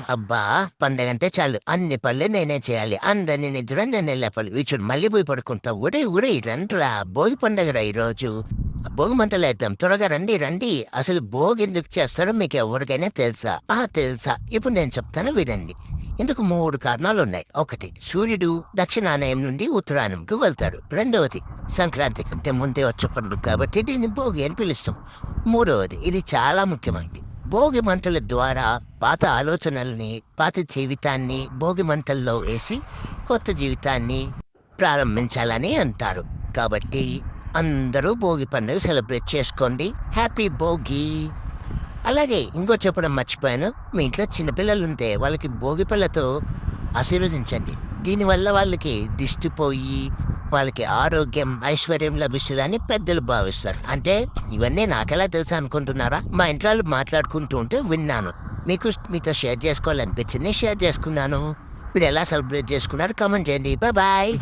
అబ్బా! పండగంటే చాలు అన్ని పనులు నేనే చేయాలి. అందరిని నిద్ర నేనే లేపాలి. వీచుడు మళ్ళీ పోయి పడుకుంటా. ఒరేయ్ రండ్రా భోగి పండగరా ఈరోజు. భోగి మంటలేద్దాం. త్వరగా రండి. అసలు భోగి ఎందుకు చేస్తారో మీకు ఎవరికైనా తెలుసా? తెలుసా. ఇప్పుడు నేను చెప్తాను వినండి. ఇందుకు 3 కారణాలున్నాయి. 1 సూర్యుడు దక్షిణాయనం నుండి ఉత్తరాయణంకు వెళ్తాడు. 2వది సంక్రాంతి కంటే ముందే వచ్చే పండుగ కాబట్టి దీన్ని భోగి అని పిలుస్తాం. 3వది ఇది చాలా ముఖ్యమైనది. భోగి మంటల ద్వారా పాత ఆలోచనల్ని, పాత జీవితాన్ని భోగి మంటల్లో వేసి కొత్త జీవితాన్ని ప్రారంభించాలని అంటారు. కాబట్టి అందరూ భోగి పండుగ సెలబ్రేట్ చేసుకోండి. హ్యాపీ భోగి. అలాగే ఇంకో చెప్పడం మర్చిపోయాను. మీ ఇంట్లో చిన్నపిల్లలుంటే వాళ్ళకి భోగి పళ్ళతో ఆశీర్వదించండి. దీనివల్ల వాళ్ళకి దిష్టి పోయి వాళ్ళకి ఆరోగ్యం, ఐశ్వర్యం లభిస్తుందని పెద్దలు భావిస్తారు. అంటే ఇవన్నీ నాకెలా తెలుసా అనుకుంటున్నారా? మా ఇంట్లో వాళ్ళు మాట్లాడుకుంటూ ఉంటే విన్నాను. మీతో షేర్ చేసుకోవాలనిపించింది, షేర్ చేసుకున్నాను. మీరు ఎలా సెలబ్రేట్ చేసుకున్నారు కామెంట్ చేయండి. బాయ్.